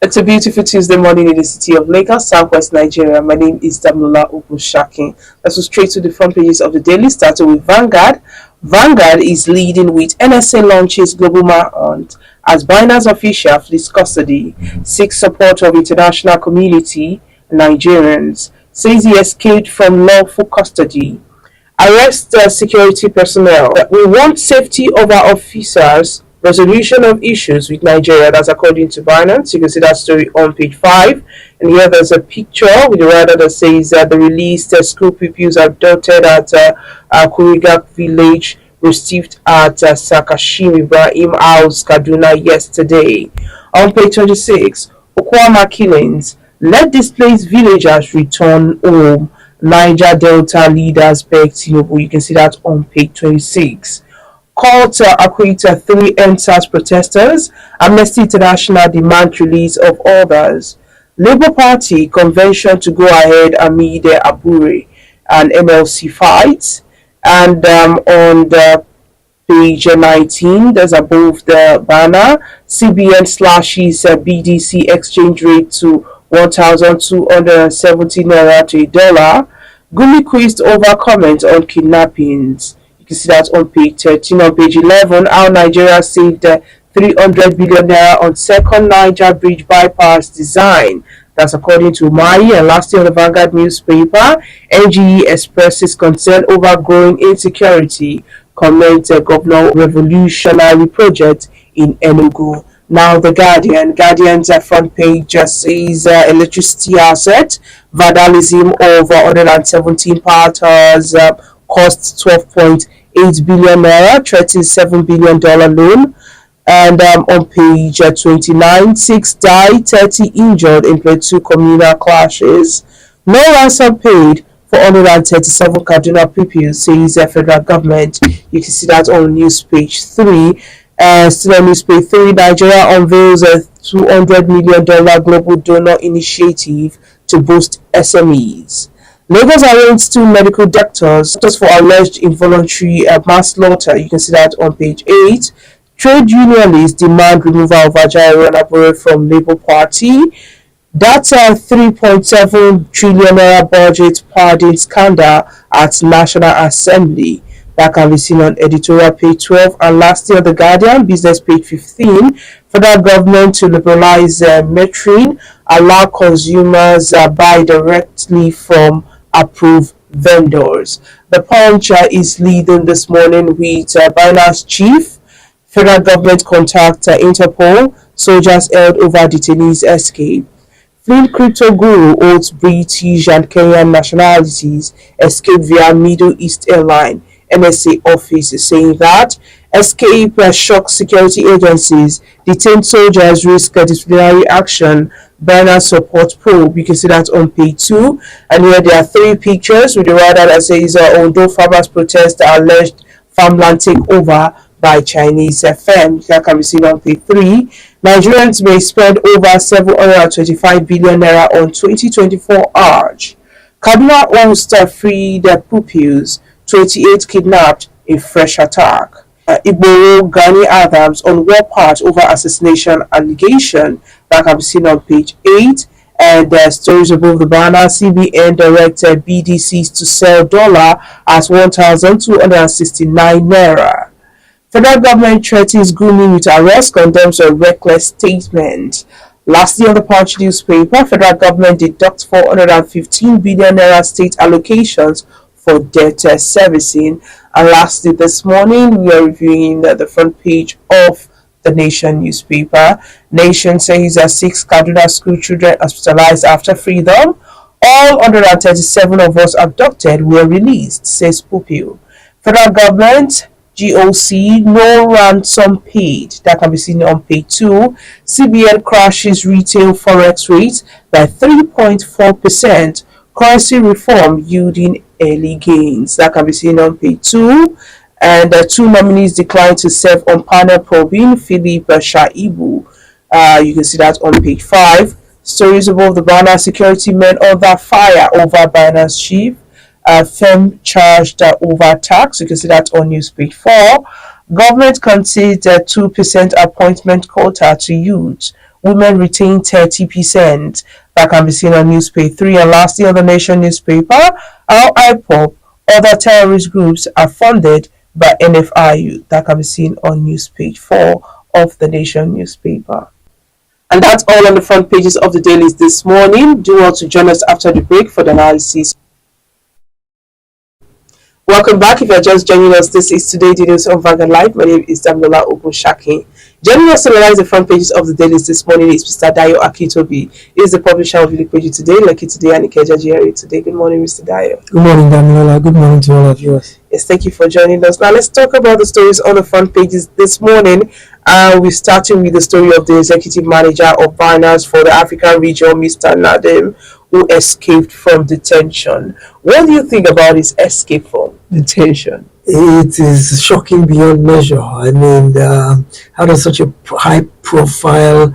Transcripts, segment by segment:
It's a beautiful Tuesday morning in the city of Lagos, Southwest Nigeria. My name is Damola Ogunshakin. Let's go straight to the front pages of the daily, starting with Vanguard. Vanguard is leading with NSA launches global manhunt as Binance official flees custody, seeks support of international community. Nigerians says he escaped from lawful custody. Arrest security personnel. We want safety of our officers. Resolution of issues with Nigeria. That's according to Binance. You can see that story on page 5. And here there's a picture with the writer that says the released school pupils abducted at Kuriga village received at Sakashim Ibrahim House, Kaduna yesterday. On page 26, OKUAMA killings. Let displaced villagers return home. Niger Delta leaders beg Tinubu. You can see that on page 26. Call to acquit 3 NSA protesters. Amnesty International demand release of others. Labour Party convention to go ahead amid Abure and MLC fights. And on the page 19, there's above the banner, CBN slashes BDC exchange rate to 1,270 naira to $1. Gumi quizzed over comment on kidnappings. You can see that on page 13. On page 11, how Nigeria saved 300 billion naira on second Niger bridge bypass design. That's according to Mai. And lastly, on the Vanguard newspaper, NGE expresses concern over growing insecurity. Comment Governor Revolutionary Project in Enugu. Now the Guardian's front page just says electricity asset vandalism over 117 power towers cost 12.8 billion naira, threatens $7 billion loan. And on page 29, 6 died, 30 injured in Plateau communal clashes. No ransom paid for 137 Kaduna pupils, says the federal government. You can see that on news page 3. Still on news page 3, Nigeria unveils a $200 million global donor initiative to boost SMEs. Lagos arraigned 2 medical doctors for alleged involuntary manslaughter. You can see that on page 8. Trade unionists demand removal of Ajayi Abure from Labour Party. That's a 3.7 trillion naira budget pardon scandal at National Assembly. That can be seen on editorial page 12. And lastly, on the Guardian, business page 15, federal government to liberalize metering, allow consumers buy directly from approved vendors. The Punch is leading this morning with Binance chief, federal government contact Interpol, soldiers held over detainees escape. Flynn crypto guru holds British and Kenyan nationalities, escaped via Middle East airline. NSA office is saying that escape shock security agencies, detained soldiers risk disciplinary action. Binance support probe. You can see that on page 2. And here there are 3 pictures with the writer that says Ondo farmers protest alleged farmland takeover by Chinese firm. That can be seen on page 3. Nigerians may spend over 725 billion naira on 2024 Hajj. Kaduna Ulster freed pupils. 28 kidnapped in fresh attack. Igboro Gani Adams on war part over assassination allegation. That can be seen on page 8. And stories above the banner, CBN directed BDCs to sell dollar at 1,269 naira. Federal government threatens Gumi with arrest, condemns a reckless statement. Lastly, on the Punch newspaper, federal government deducts 415 billion naira state allocations for debt servicing. And lastly, this morning we are reviewing the front page of the Nation newspaper. Nation says 6 Kaduna school children hospitalized after freedom. All 137 of us abducted were released, says pupil. Federal government, GOC, no ransom paid. That can be seen on page 2. CBN crashes retail forex rates by 3.4%. Currency reform yielding early gains. That can be seen on page 2. And 2 nominees declined to serve on panel probing Philip Shaibu. You can see that on page 5. Stories above the banner, security men under fire over Binance chief. Firm charged over tax. You can see that on news page 4. Government concedes 2% appointment quota to youth. Women retain 30%. That can be seen on newspaper 3. And lastly, on the Nation newspaper, how IPOP, other terrorist groups are funded by NFIU. That can be seen on newspaper 4 of the Nation newspaper. And that's all on the front pages of the dailies this morning. Do want to join us after the break for the analysis. Welcome back. If you're just joining us, this is Today Details on Vanguard Live. My name is Damilola Ogunshaki. Joining us to analyze the front pages of the dailies this morning is Mr. Dayo Akitobi. He is the publisher of Ilekpeju Today, Lekki Today, and Ikeja GRA Today. Good morning, Mr. Dayo. Good morning, Damilola. Good morning to all of you. Yes, thank you for joining us. Now, let's talk about the stories on the front pages this morning. We're starting with the story of the executive manager of Binance for the African region, Mr. Nadim, who escaped from detention. What do you think about his escape from detention? It is shocking beyond measure. I mean, how does such a high-profile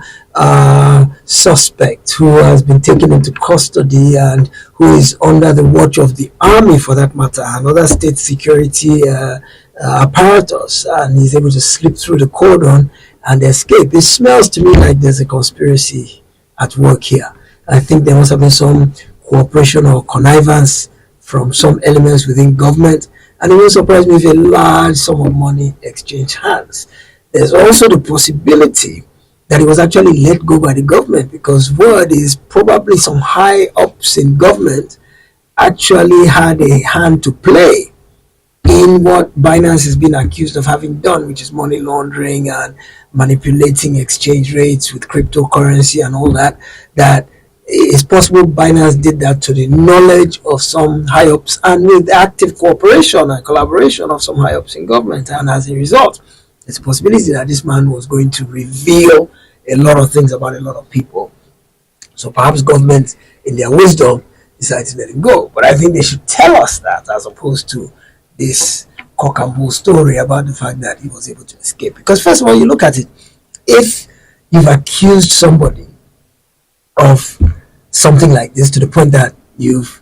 suspect who has been taken into custody and who is under the watch of the army, for that matter, and other state security apparatus, and he's able to slip through the cordon and escape? It smells to me like there's a conspiracy at work here. I think there must have been some cooperation or connivance from some elements within government, and it won't surprise me if a large sum of money exchanged hands. There's also the possibility that he was actually let go by the government, because word is probably some high ups in government actually had a hand to play in what Binance has been accused of having done, which is money laundering and manipulating exchange rates with cryptocurrency and all that. That it's possible Binance did that to the knowledge of some high-ups and with active cooperation and collaboration of some high-ups in government. And as a result, it's a possibility that this man was going to reveal a lot of things about a lot of people. So perhaps government, in their wisdom, decided to let him go. But I think they should tell us that, as opposed to this cock and bull story about the fact that he was able to escape. Because first of all, you look at it, if you've accused somebody of something like this to the point that you've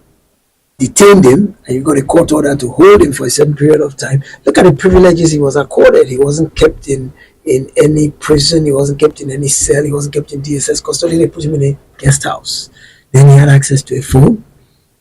detained him and you've got a court order to hold him for a certain period of time, look at the privileges he was accorded. He wasn't kept in any prison, he wasn't kept in any cell, he wasn't kept in DSS custody. They put him in a guest house. Then he had access to a phone.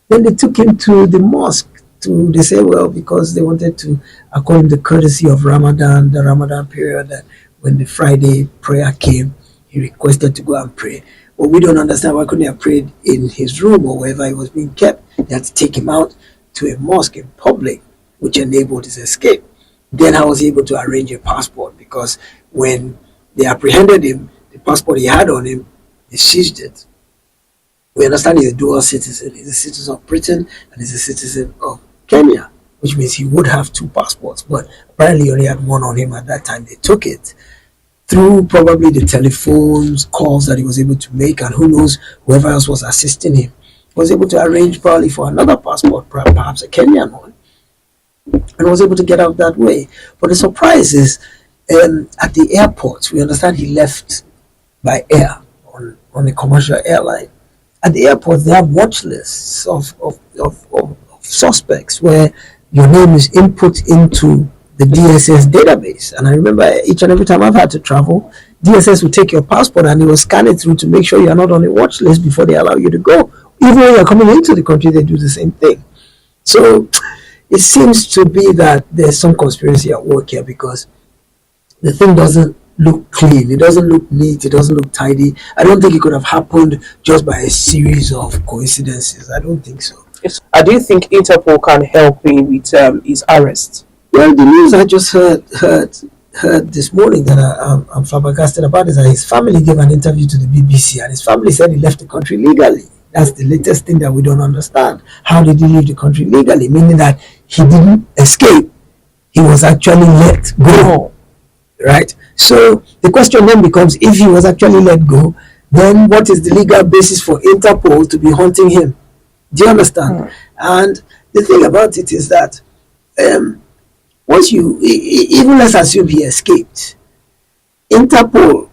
Then they took him to the mosque they say, well, because they wanted to accord him the courtesy of Ramadan, the Ramadan period, that when the Friday prayer came, he requested to go and pray. But we don't understand why couldn't he have prayed in his room or wherever he was being kept. They had to take him out to a mosque in public, which enabled his escape. Then I was able to arrange a passport, because when they apprehended him, the passport he had on him, they seized it. We understand he's a dual citizen. He's a citizen of Britain and he's a citizen of Kenya, which means he would have two passports, but apparently he only had one on him at that time. They took it through probably the telephones, calls that he was able to make, and who knows, whoever else was assisting him was able to arrange probably for another passport, perhaps a Kenyan one, and was able to get out that way. But the surprise is, at the airport, we understand he left by air on a commercial airline. At the airport, they have watch lists of suspects where your name is input into the DSS database. And I remember each and every time I've had to travel, DSS will take your passport and they will scan it through to make sure you're not on a watch list before they allow you to go. Even when you're coming into the country, they do the same thing. So it seems to be that there's some conspiracy at work here, because the thing doesn't look clean, it doesn't look neat, it doesn't look tidy. I don't think it could have happened just by a series of coincidences. I don't think so. Yes. I do think Interpol can help him with his arrest. Well, the news I just heard this morning that I'm flabbergasted about is that his family gave an interview to the BBC, and his family said he left the country legally. That's the latest thing that we don't understand. How did he leave the country legally? Meaning that he didn't escape, he was actually let go. Right? So the question then becomes, if he was actually let go, then what is the legal basis for Interpol to be hunting him? Do you understand? And the thing about it is that once you, even let's assume he escaped, Interpol,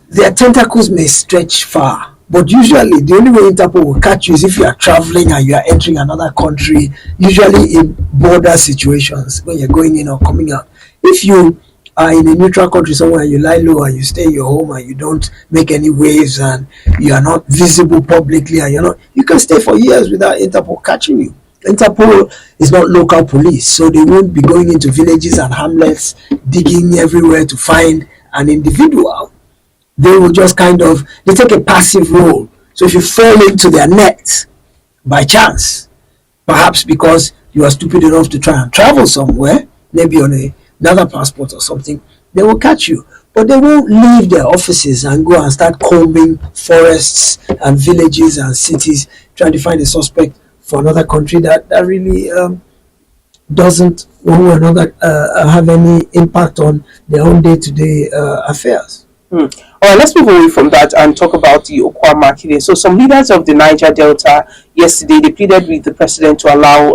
their tentacles may stretch far, but usually the only way Interpol will catch you is if you are traveling and you are entering another country, usually in border situations when you're going in or coming out. If you are in a neutral country somewhere, you lie low and you stay in your home and you don't make any waves and you are not visible publicly and you can stay for years without Interpol catching you. Interpol is not local police, so they won't be going into villages and hamlets, digging everywhere to find an individual. They will just they take a passive role. So if you fall into their net by chance, perhaps because you are stupid enough to try and travel somewhere, maybe on another passport or something, they will catch you. But they won't leave their offices and go and start combing forests and villages and cities trying to find a suspect for another country that really doesn't one way or another have any impact on their own day-to-day affairs. All right, let's move away from that and talk about the OKUAMA killing. So some leaders of the Niger Delta yesterday, they pleaded with the president to allow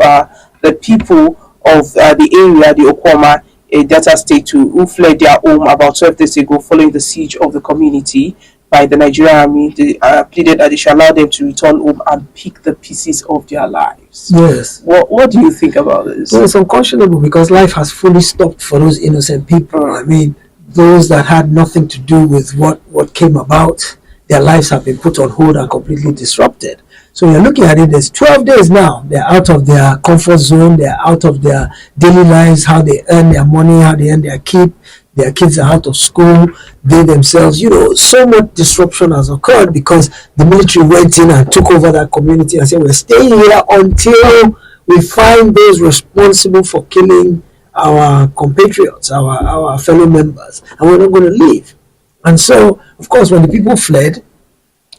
the people of the area, the OKUAMA Delta state, who fled their home about 12 days ago following the siege of the community by the Nigerian army. They pleaded that they should allow them to return home and pick the pieces of their lives. Yes. What do you think about this? Well, it's unconscionable because life has fully stopped for those innocent people. I mean, those that had nothing to do with what came about, their lives have been put on hold and completely disrupted. So you're looking at it, there's 12 days now. They're out of their comfort zone. They're out of their daily lives, how they earn their money, how they earn their keep. Their kids are out of school. They themselves, so much disruption has occurred because the military went in and took over that community and said, we're staying here until we find those responsible for killing our compatriots, our fellow members, and we're not going to leave. And so, of course, when the people fled,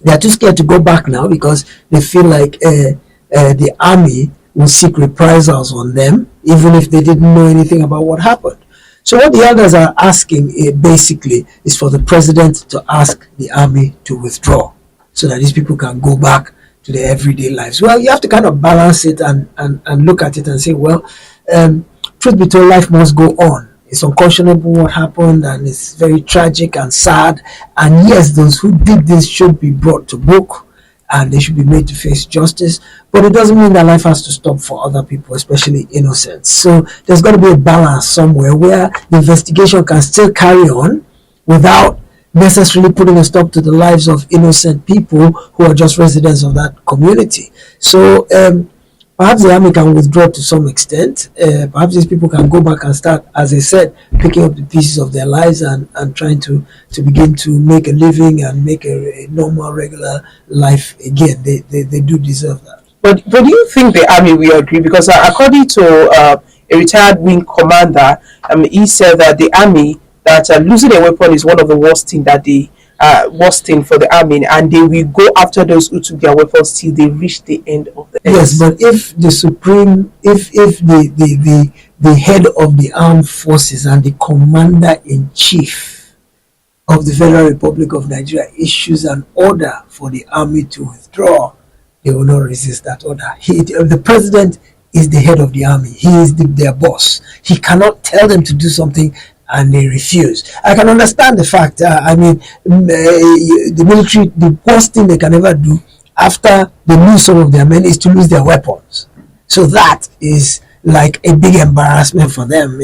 they are too scared to go back now because they feel like the army will seek reprisals on them, even if they didn't know anything about what happened. So what the elders are asking basically is for the president to ask the army to withdraw so that these people can go back to their everyday lives. Well, you have to kind of balance it and look at it and say, well, truth be told, life must go on. It's unconscionable what happened and it's very tragic and sad. And yes, those who did this should be brought to book and they should be made to face justice. But it doesn't mean that life has to stop for other people, especially innocents. So there's got to be a balance somewhere where the investigation can still carry on without necessarily putting a stop to the lives of innocent people who are just residents of that community. So perhaps the army can withdraw to some extent. Perhaps these people can go back and start, as I said, picking up the pieces of their lives and trying to begin to make a living and make a normal, regular life again. They do deserve that. But do you think the army will agree? Because according to a retired wing commander, he said that the army, that losing a weapon is one of the worst thing for the army, and they will go after those who took their weapons till they reach the end of the earth. Yes, but if the supreme, if the head of the armed forces and the commander-in-chief of the Federal Republic of Nigeria issues an order for the army to withdraw, they will not resist that order. The president is the head of the army. He is their boss. He cannot tell them to do something and they refuse. I can understand the fact. The military, the worst thing they can ever do after they lose some of their men is to lose their weapons. So that is like a big embarrassment for them.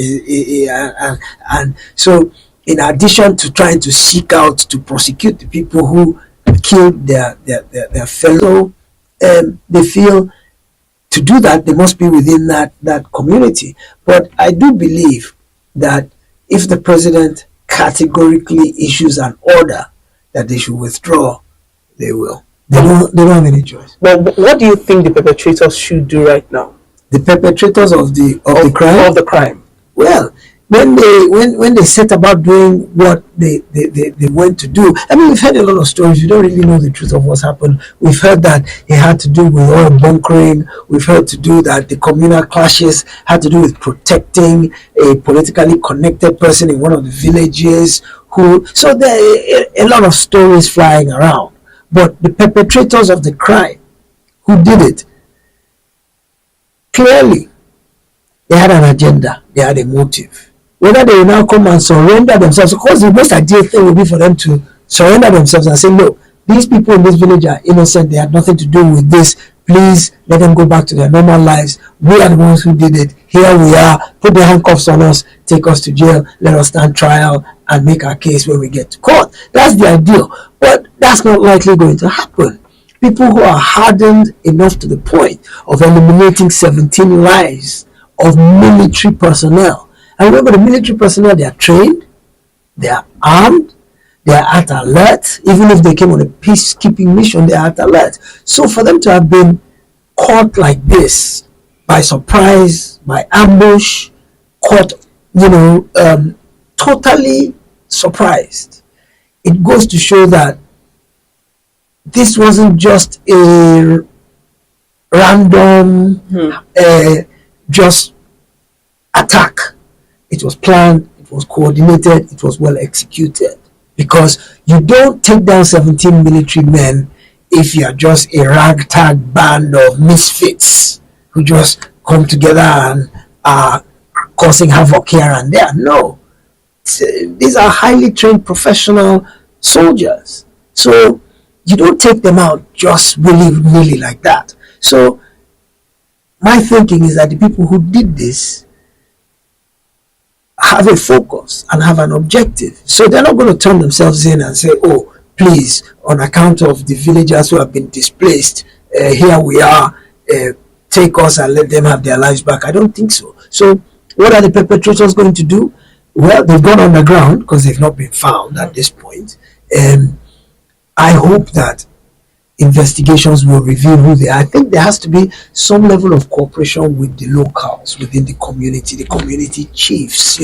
And so, in addition to trying to seek out to prosecute the people who killed their fellow, they feel to do that they must be within that community. But I do believe that if the president categorically issues an order that they should withdraw, they will. They don't have any choice. But what do you think the perpetrators should do right now? The perpetrators of the crime? Of the crime. Well, when they set about doing what they went to do, I mean, we've heard a lot of stories. We don't really know the truth of what's happened. We've heard that it had to do with oil bunkering. We've heard to do that the communal clashes had to do with protecting a politically connected person in one of the villages. So there are a lot of stories flying around. But the perpetrators of the crime who did it, clearly, they had an agenda. They had a motive. Whether they will now come and surrender themselves, of course, the most ideal thing will be for them to surrender themselves and say, no, these people in this village are innocent. They had nothing to do with this Please let them go back to their normal lives. We are the ones who did it. Here we are. Put the handcuffs on us. Take us to jail. Let us stand trial and make our case when we get to court. That's the ideal. But that's not likely going to happen. People who are hardened enough to the point of eliminating 17 lives of military personnel. And remember, the military personnel, they are trained, they are armed, they are at alert. Even if they came on a peacekeeping mission, they are at alert. So for them to have been caught like this, by surprise, by ambush, caught, totally surprised, it goes to show that this wasn't just a random just attack. It was planned, it was coordinated, it was well executed. Because you don't take down 17 military men if you're just a ragtag band of misfits who just come together and are causing havoc here and there. No. These are highly trained professional soldiers. So you don't take them out just willy-nilly like that. So my thinking is that the people who did this have a focus and have an objective. So they're not going to turn themselves in and say, oh, please, on account of the villagers who have been displaced, here we are, take us and let them have their lives back. I don't think so. So what are the perpetrators going to do? Well, they've gone underground because they've not been found at this point. I hope that investigations will reveal who they are. I think there has to be some level of cooperation with the locals within the community chiefs.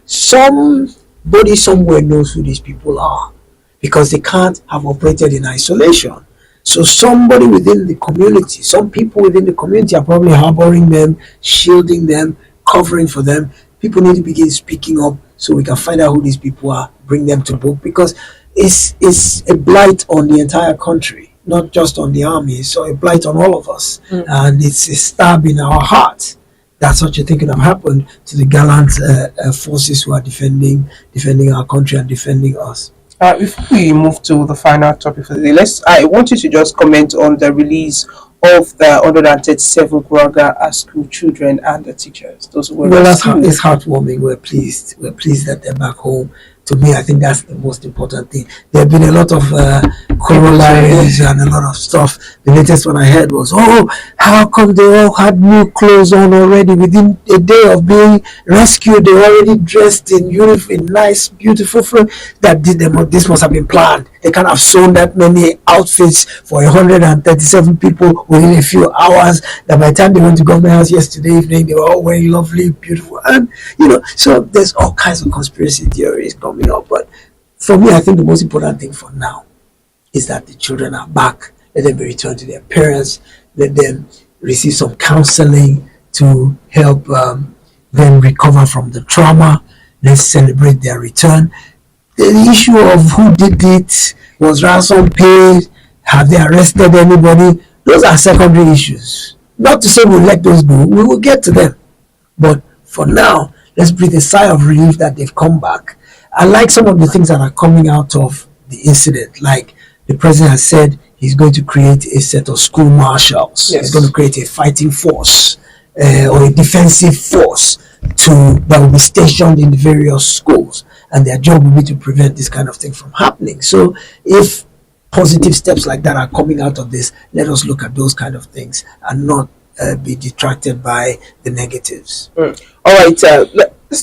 Somebody somewhere knows who these people are, because they can't have operated in isolation. So somebody within the community, some people within the community are probably harboring them, shielding them, covering for them. People need to begin speaking up so we can find out who these people are, bring them to book, because it's a blight on the entire country, not just on the army. So a blight on all of us, and it's a stab in our heart that such a thing could have happened to the gallant forces who are defending our country and defending us. Before we move to the final topic for the day, I want you to just comment on the release of the 137 Guraga school children and the teachers. Those who were it's heartwarming. We're pleased that they're back home. To me, I think that's the most important thing. There have been a lot of corollaries and a lot of stuff. The latest one I heard was, how come they all had new clothes on already within a day of being rescued? They were already dressed in uniform, nice, beautiful clothes. This must have been planned. They can't have sewn that many outfits for 137 people within a few hours. That by the time they went to government house yesterday evening, they were all wearing lovely, beautiful, and so there's all kinds of conspiracy theories coming up. But for me, I think the most important thing for now is that the children are back. Let them be returned to their parents. Let them receive some counseling to help them recover from the trauma. Let's celebrate their return. The issue of who did it, was ransom paid, have they arrested anybody, those are secondary issues. Not to say we'll let those go, we will get to them. But for now, let's breathe a sigh of relief that they've come back. I like some of the things that are coming out of the incident. Like the president has said he's going to create a set of school marshals. Yes. He's going to create a fighting force or a defensive force that will be stationed in the various schools. And their job will be to prevent this kind of thing from happening. So if positive steps like that are coming out of this, let us look at those kind of things and not be detracted by the negatives. All right, let's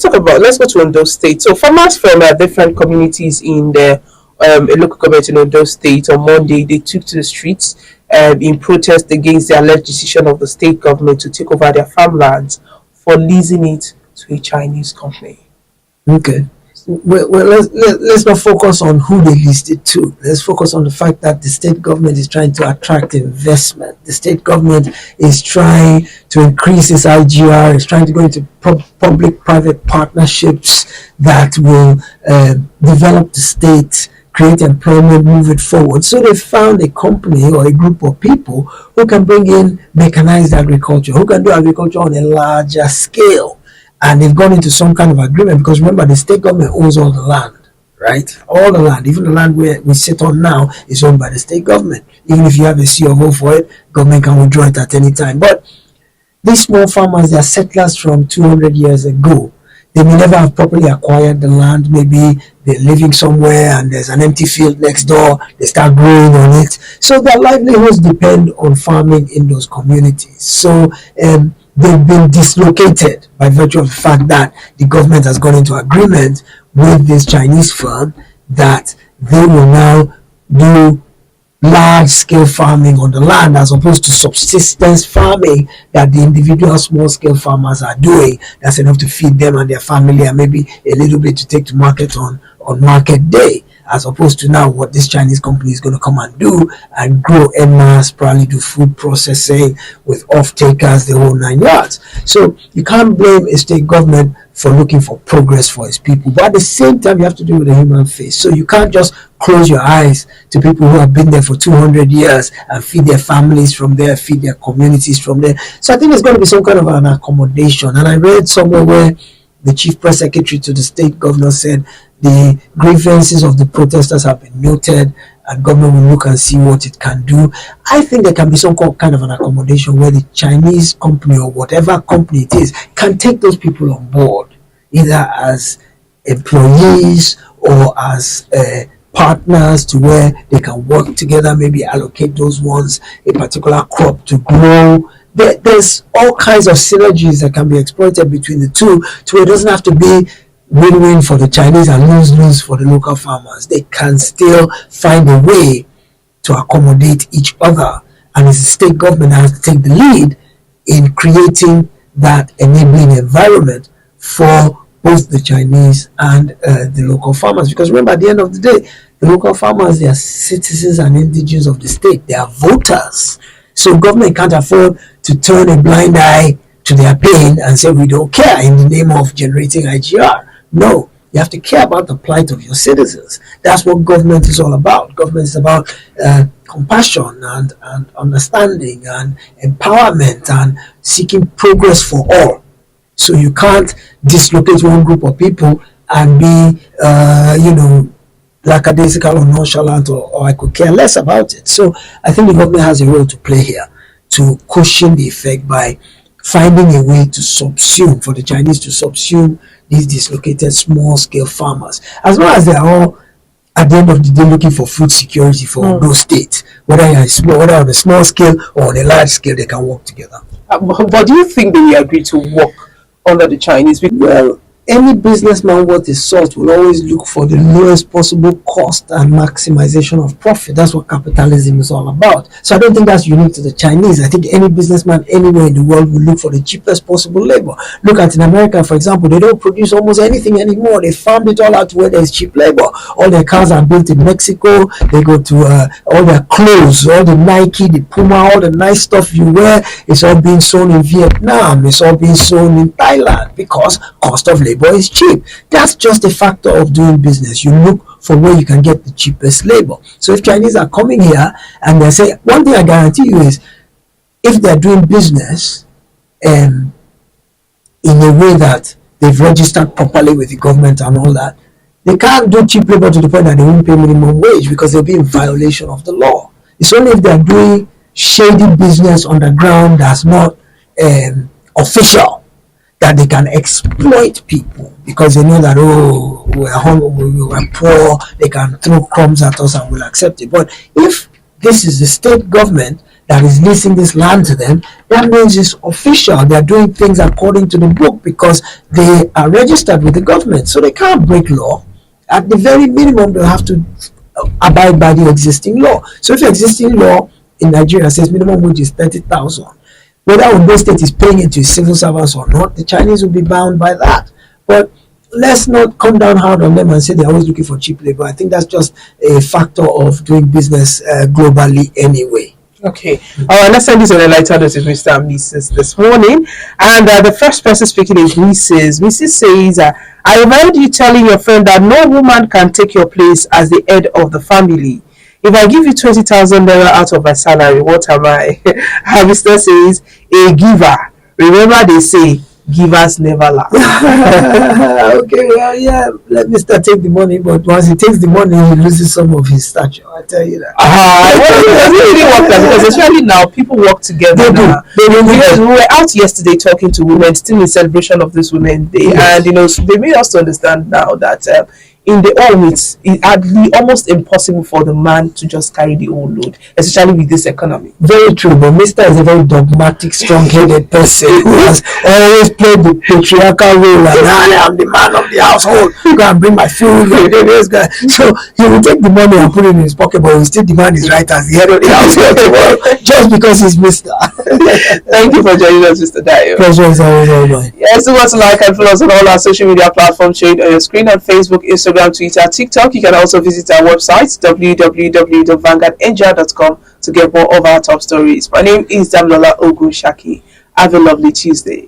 go to Ondo State. So farmers from different communities in the a local government in Ondo State on Monday, they took to the streets in protest against the alleged decision of the state government to take over their farmlands for leasing it to a Chinese company. Okay. Well, let's not focus on who they leased it to. Let's focus on the fact that the state government is trying to attract investment. The state government is trying to increase its IGR. It's trying to go into public-private partnerships that will develop the state, create employment, move it forward. So they found a company or a group of people who can bring in mechanized agriculture, who can do agriculture on a larger scale. And they've gone into some kind of agreement, because remember, the state government owns all the land. right? All the land, even the land where we sit on now, is owned by the state government. Even if you have a COO for it, government can withdraw it at any time. But these small farmers, they are settlers from 200 years ago. They may never have properly acquired the land. Maybe they're living somewhere and there's an empty field next door. They start growing on it. So their livelihoods depend on farming in those communities. So they've been dislocated by virtue of the fact that the government has gone into agreement with this Chinese firm that they will now do large-scale farming on the land as opposed to subsistence farming that the individual small-scale farmers are doing. That's enough to feed them and their family and maybe a little bit to take to market on market day, as opposed to now what this Chinese company is going to come and do and grow en masse, probably do food processing with off-takers, the whole 9 yards. So you can't blame a state government for looking for progress for its people, but at the same time you have to do it with a human face. So you can't just close your eyes to people who have been there for 200 years and feed their families from there, feed their communities from there. So I think there's going to be some kind of an accommodation. And I read somewhere where the chief press secretary to the state governor said the grievances of the protesters have been noted and government will look and see what it can do. I think there can be some kind of an accommodation where the Chinese company or whatever company it is can take those people on board, either as employees or as partners, to where they can work together, maybe allocate those ones a particular crop to grow. There's all kinds of synergies that can be exploited between the two, to where it doesn't have to be win-win for the Chinese and lose-lose for the local farmers. They can still find a way to accommodate each other, and it's the state government that has to take the lead in creating that enabling environment for both the Chinese and the local farmers. Because remember, at the end of the day, the local farmers, they are citizens and indigenous of the state. They are voters. So government can't afford to turn a blind eye to their pain and say we don't care in the name of generating IGR. No, you have to care about the plight of your citizens. That's what government is all about. Government is about compassion and understanding and empowerment and seeking progress for all. So you can't dislocate one group of people and be, lackadaisical or nonchalant or I could care less about it. So I think the government has a role to play here to cushion the effect by finding a way to subsume, for the Chinese to subsume these dislocated small-scale farmers. As long as they are all, at the end of the day, looking for food security for those states, whether on a small scale or on a large scale, they can work together. But do you think they will agree to work under the Chinese? Well, any businessman worth his salt will always look for the lowest possible cost and maximization of profit. That's what capitalism is all about. So I don't think that's unique to the Chinese. I think any businessman anywhere in the world will look for the cheapest possible labor. Look at in America, for example, they don't produce almost anything anymore. They farmed it all out to where there's cheap labor. All their cars are built in Mexico. They go to all their clothes, all the Nike, the Puma, all the nice stuff you wear, it's all being sewn in Vietnam. It's all being sewn in Thailand because cost of labor is cheap. That's just a factor of doing business. You look for where you can get the cheapest labor. So if Chinese are coming here and they say, one thing I guarantee you is, if they're doing business in a way that they've registered properly with the government and all that, they can't do cheap labor to the point that they won't pay minimum wage because they'll be in violation of the law. It's only if they're doing shady business underground that's not official that they can exploit people, because they know that, oh, we're hungry, we're poor, they can throw crumbs at us and we'll accept it. But if this is the state government that is leasing this land to them, that means it's official. They're doing things according to the book because they are registered with the government. So they can't break law. At the very minimum, they'll have to abide by the existing law. So if the existing law in Nigeria says minimum wage is 30,000, whether Ondo State is paying it to civil servants or not, the Chinese will be bound by that. But let's not come down hard on them and say they're always looking for cheap labor. I think that's just a factor of doing business globally anyway. Okay. Let's send this on a lighter note with Mr. and Mrs. this morning. And the first person speaking is Mrs. Mrs. says, I heard you telling your friend that no woman can take your place as the head of the family. If I give you 20,000 naira out of my salary, what am I? Mr. says, a giver. Remember they say, givers never lack. Okay, well, yeah, let Mr. take the money, but once he takes the money, he loses some of his stature. I tell you that. Well, it doesn't really work that, because especially now people work together. They do. Now. Because we were out yesterday talking to women, still in celebration of this Women's Day, Yes. and they made us to understand now that in the home it's hardly almost impossible for the man to just carry the whole load, especially with this economy. Very true, but Mr. is a very dogmatic, strong-headed person who has always played the patriarchal role, and I'm the man of the household. Go and bring my food. So he will take the money and put it in his pocket, but he will still demand his right as the head of the household just because he's Mr. Thank you for joining us, Mr. Dio. Pleasure is always all mine. Yes, do want to like and follow us on all our social media platforms showing on your screen on Facebook, Instagram, Twitter, TikTok. You can also visit our website www.vanguardnj.com to get more of our top stories. My name is Damlola Ogunshaki. Have a lovely Tuesday.